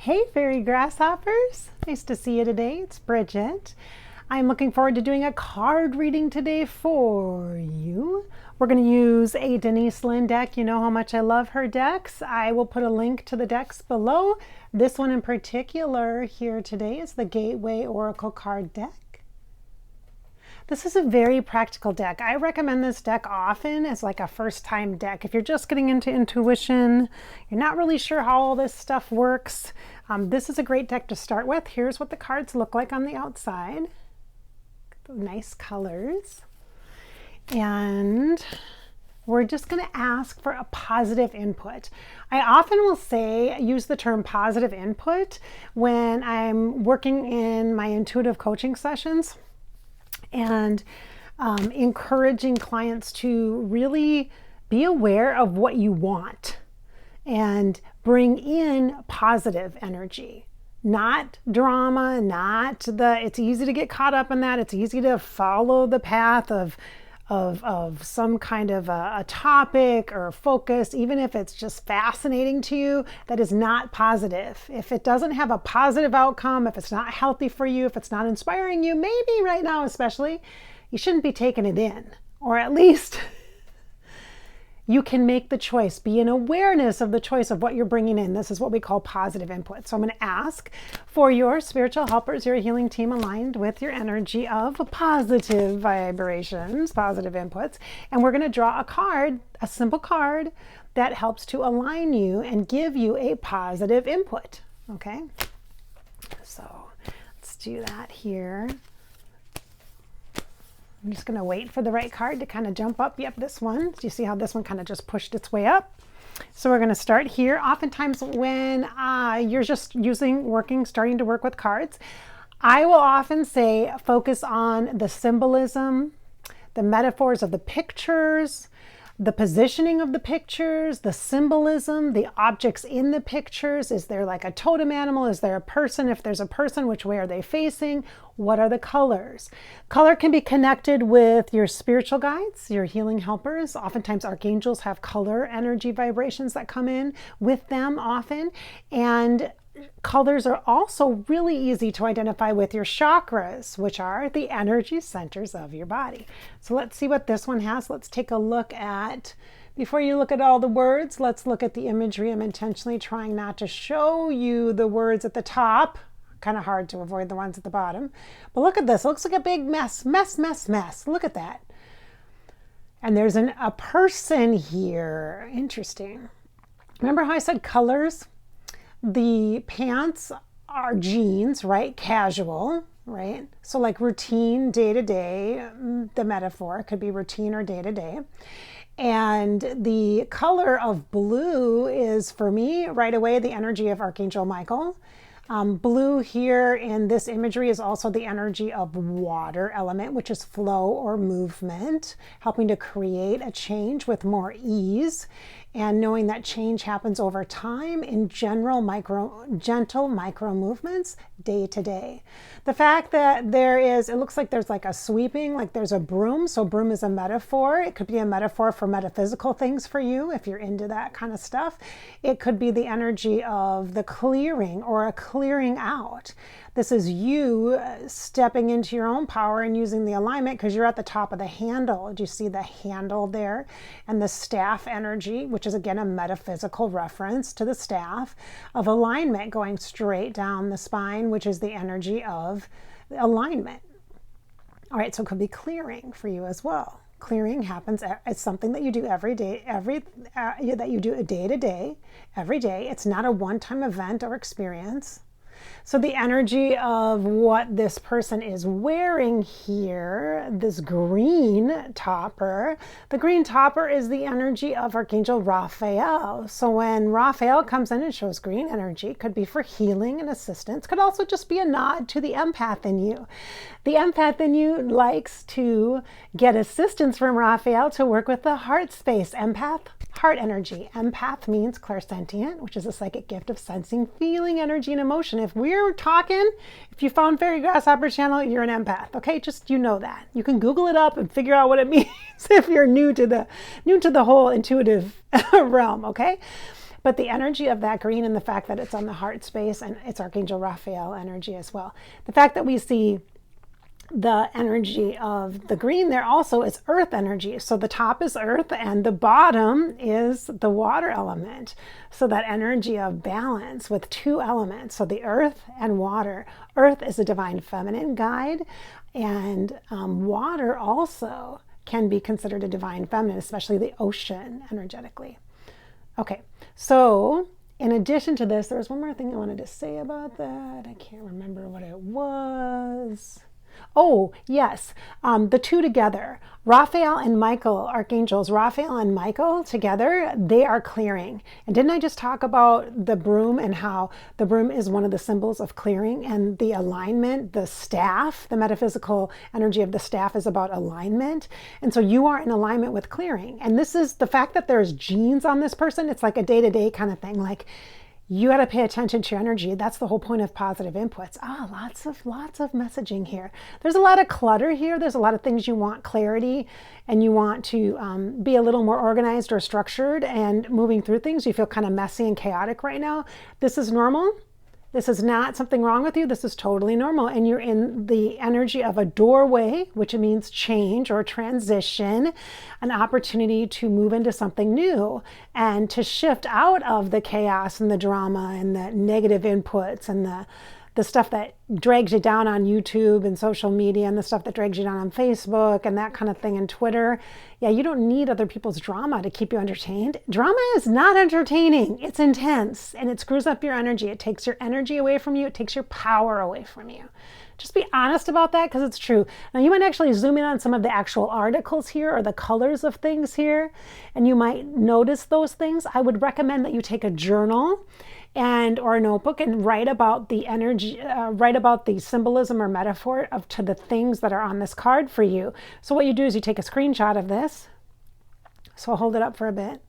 Hey fairy grasshoppers, nice to see you today. It's Bridget. I'm looking forward to doing a card reading today for you. We're going to use a Denise Linn deck. You know how much I love her decks. I will put a link to the decks below. This one in particular here today is the Gateway Oracle card deck. This is a very practical deck. I recommend this deck often as like a first-time deck. If you're just getting into intuition, you're not really sure how all this stuff works, this is a great deck to start with. Here's what the cards look like on the outside. Nice colors. And we're just going to ask for a positive input. I often will say, use the term positive input when I'm working in my intuitive coaching sessions and encouraging clients to really be aware of what you want and bring in positive energy, not drama, it's easy to get caught up in that. It's easy to follow the path of some kind of a topic or focus, even if it's just fascinating to you, that is not positive. If it doesn't have a positive outcome, if it's not healthy for you, if it's not inspiring you, maybe right now especially, you shouldn't be taking it in. Or at least you can make the choice, be in awareness of the choice of what you're bringing in. This is what we call positive input. So I'm going to ask for your spiritual helpers, your healing team aligned with your energy of positive vibrations, positive inputs. And we're going to draw a card, a simple card that helps to align you and give you a positive input. Okay? So let's do that here. I'm just going to wait for the right card to kind of jump up. Yep, this one. Do you see how this one kind of just pushed its way up? So we're going to start here. Oftentimes when you're just starting to work with cards, I will often say focus on the symbolism, the metaphors of the pictures, the positioning of the pictures, the symbolism, the objects in the pictures. Is there like a totem animal? Is there a person? If there's a person, which way are they facing? What are the colors? Color can be connected with your spiritual guides, your healing helpers. Oftentimes archangels have color energy vibrations that come in with them often. And colors are also really easy to identify with your chakras, which are the energy centers of your body. So let's see what this one has. Let's take a look at, before you look at all the words, let's look at the imagery. I'm intentionally trying not to show you the words at the top. Kind of hard to avoid the ones at the bottom. But look at this. It looks like a big mess. Look at that. And there's a person here. Interesting. Remember how I said colors? The pants are jeans, right? Casual, right? So like routine, day to day, the metaphor could be routine or day to day. And the color of blue is, for me, right away, the energy of Archangel Michael. Blue here in this imagery is also the energy of water element, which is flow or movement, helping to create a change with more ease. And knowing that change happens over time in gentle micro movements day to day. The fact that it looks like there's like a sweeping, like there's a broom. So broom is a metaphor. It could be a metaphor for metaphysical things for you if you're into that kind of stuff. It could be the energy of the clearing or a clearing out. This is you stepping into your own power and using the alignment because you're at the top of the handle. Do you see the handle there? And the staff energy, which is again a metaphysical reference to the staff of alignment going straight down the spine, which is the energy of alignment. All right, so it could be clearing for you as well. Clearing happens, it's something that you do every day, that you do day to day, every day. It's not a one-time event or experience. So the energy of what this person is wearing here, this green topper, the green topper is the energy of Archangel Raphael. So when Raphael comes in and shows green energy, it could be for healing and assistance. Could also just be a nod to the empath in you. The empath in you likes to get assistance from Raphael to work with the heart space. Empath, heart energy. Empath means clairsentient, which is a psychic gift of sensing, feeling energy and emotion. If we're talking, if you found Fairy Grasshopper channel, you're an empath. Okay, just you know that. You can Google it up and figure out what it means if you're new to the whole intuitive realm. Okay. But the energy of that green and the fact that it's on the heart space, and it's Archangel Raphael energy as well. The fact that we see the energy of the green there also is earth energy. So the top is earth and the bottom is the water element. So that energy of balance with two elements. So the earth and water. Earth is a divine feminine guide, and water also can be considered a divine feminine, especially the ocean energetically. Okay, so in addition to this, there was one more thing I wanted to say about that. I can't remember what it was. Oh, yes, the two together, Raphael and Michael, archangels, Raphael and Michael together, they are clearing. And didn't I just talk about the broom and how the broom is one of the symbols of clearing, and the alignment, the staff, the metaphysical energy of the staff is about alignment. And so you are in alignment with clearing. And this is the fact that there's genes on this person. It's like a day-to-day kind of thing. Like, you got to pay attention to your energy. That's the whole point of positive inputs. Lots of messaging here. There's a lot of clutter here. There's a lot of things you want clarity, and you want to be a little more organized or structured and moving through things. You feel kind of messy and chaotic right now. This is normal. This is not something wrong with you. This is totally normal. And you're in the energy of a doorway, which means change or transition, an opportunity to move into something new and to shift out of the chaos and the drama and the negative inputs and the stuff that drags you down on YouTube and social media, and the stuff that drags you down on Facebook and that kind of thing, and Twitter. Yeah, you don't need other people's drama to keep you entertained. Drama is not entertaining. It's intense, and it screws up your energy. It takes your energy away from you. It takes your power away from you. Just be honest about that, because it's true. Now, you might actually zoom in on some of the actual articles here or the colors of things here, and you might notice those things. I would recommend that you take a journal or a notebook and write about the energy, write about the symbolism or metaphor to the things that are on this card for you. So what you do is you take a screenshot of this. So I'll hold it up for a bit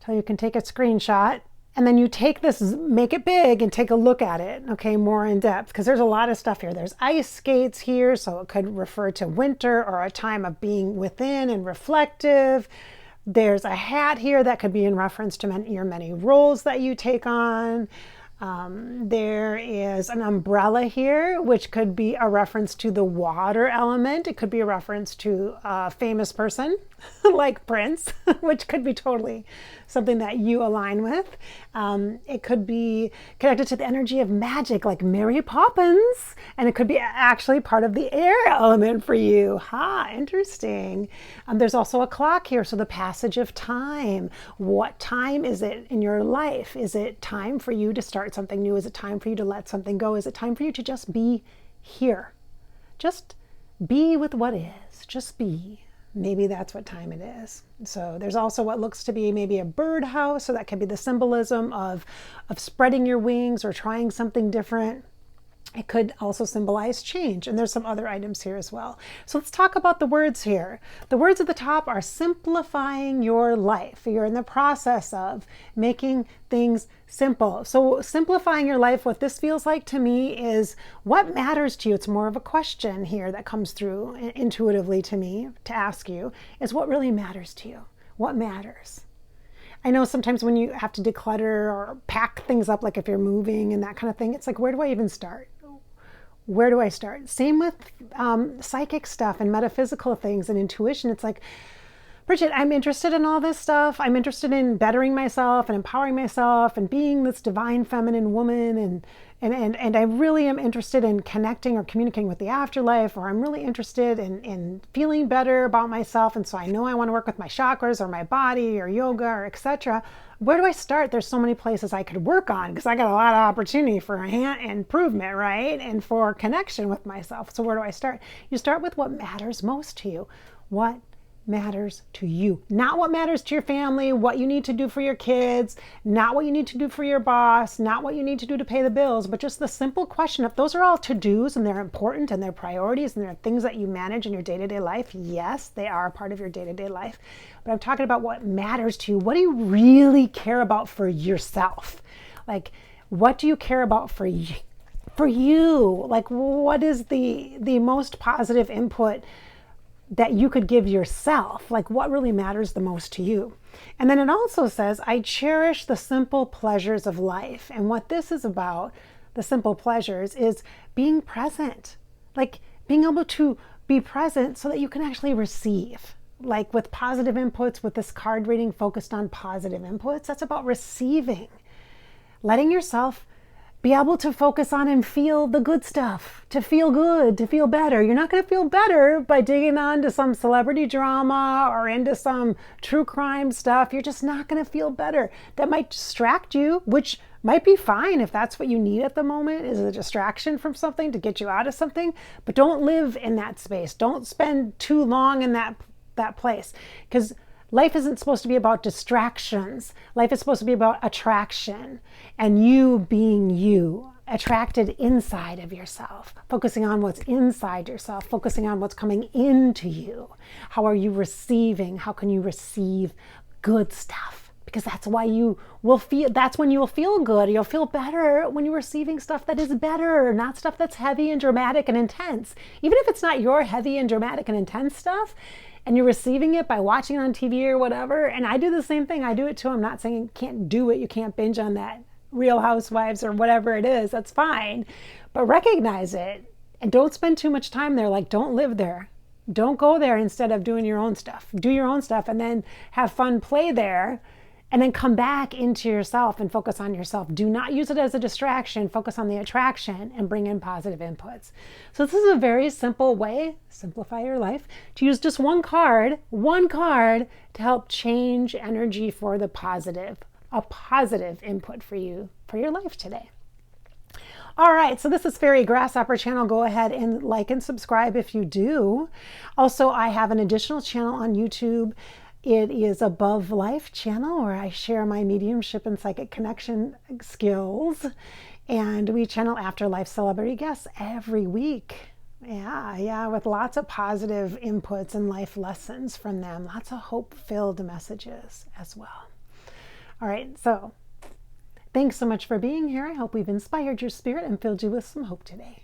so you can take a screenshot, and then you take this, make it big, and take a look at it, okay, more in depth, because there's a lot of stuff here. There's ice skates here, so it could refer to winter or a time of being within and reflective. There's a hat here that could be in reference to your many roles that you take on. There is an umbrella here, which could be a reference to the water element. It could be a reference to a famous person like Prince, which could be totally something that you align with. It could be connected to the energy of magic, like Mary Poppins, and it could be actually part of the air element for you. Interesting. There's also a clock here, so the passage of time. What time is it in your life? Is it time for you to start something new? Is it time for you to let something go? Is it time for you to just be here? Just be with what is. Just be. Maybe that's what time it is. So there's also what looks to be maybe a birdhouse. So that could be the symbolism of spreading your wings or trying something different. It could also symbolize change. And there's some other items here as well. So let's talk about the words here. The words at the top are simplifying your life. You're in the process of making things simple. So simplifying your life, what this feels like to me is what matters to you. It's more of a question here that comes through intuitively to me to ask you, is what really matters to you? What matters? I know sometimes when you have to declutter or pack things up, like if you're moving and that kind of thing, it's like, where do I even start? Where do I start? Same with psychic stuff and metaphysical things and intuition. It's like, Bridget, I'm interested in all this stuff. I'm interested in bettering myself and empowering myself and being this divine feminine woman. And I really am interested in connecting or communicating with the afterlife, or I'm really interested in feeling better about myself. And so I know I want to work with my chakras or my body or yoga or etc. Where do I start? There's so many places I could work on, because I got a lot of opportunity for improvement, right? And for connection with myself. So where do I start? You start with what matters most to you. What matters to you, not what matters to your family, what you need to do for your kids, not what you need to do for your boss, not what you need to do to pay the bills, but just the simple question of, those are all to-dos and they're important and they're priorities and they're things that you manage in your day-to-day life. Yes, they are a part of your day-to-day life, but I'm talking about what matters to you. What do you really care about for yourself? Like, what do you care about for you? Like, what is the most positive input that you could give yourself, like what really matters the most to you. And then it also says, I cherish the simple pleasures of life. And what this is about, the simple pleasures, is being present, like being able to be present so that you can actually receive. Like with positive inputs, with this card reading focused on positive inputs, that's about receiving, letting yourself be able to focus on and feel the good stuff, to feel good, to feel better. You're not going to feel better by digging on to some celebrity drama or into some true crime stuff. You're just not going to feel better. That might distract you, which might be fine if that's what you need at the moment, is a distraction from something to get you out of something. But don't live in that space. Don't spend too long in that place, because life isn't supposed to be about distractions. Life is supposed to be about attraction, and you being you, attracted inside of yourself, focusing on what's inside yourself, focusing on what's coming into you. How are you receiving? How can you receive good stuff? Because that's why you will feel, that's when you will feel good. You'll feel better when you're receiving stuff that is better, not stuff that's heavy and dramatic and intense. Even if it's not your heavy and dramatic and intense stuff, and you're receiving it by watching it on TV or whatever. And I do the same thing. I do it too. I'm not saying you can't do it. You can't binge on that Real Housewives or whatever it is. That's fine. But recognize it and don't spend too much time there. Like, don't live there. Don't go there instead of doing your own stuff. Do your own stuff and then have fun, play there, and then come back into yourself and focus on yourself. Do not use it as a distraction. Focus on the attraction and bring in positive inputs. So this is a very simple way, simplify your life, to use just one card to help change energy for the positive, a positive input for you, for your life today. All right, so this is Fairy Grasshopper channel. Go ahead and like and subscribe if you do. Also, I have an additional channel on YouTube. It is Above Life channel, where I share my mediumship and psychic connection skills. And we channel afterlife celebrity guests every week. Yeah, with lots of positive inputs and life lessons from them. Lots of hope-filled messages as well. All right, so thanks so much for being here. I hope we've inspired your spirit and filled you with some hope today.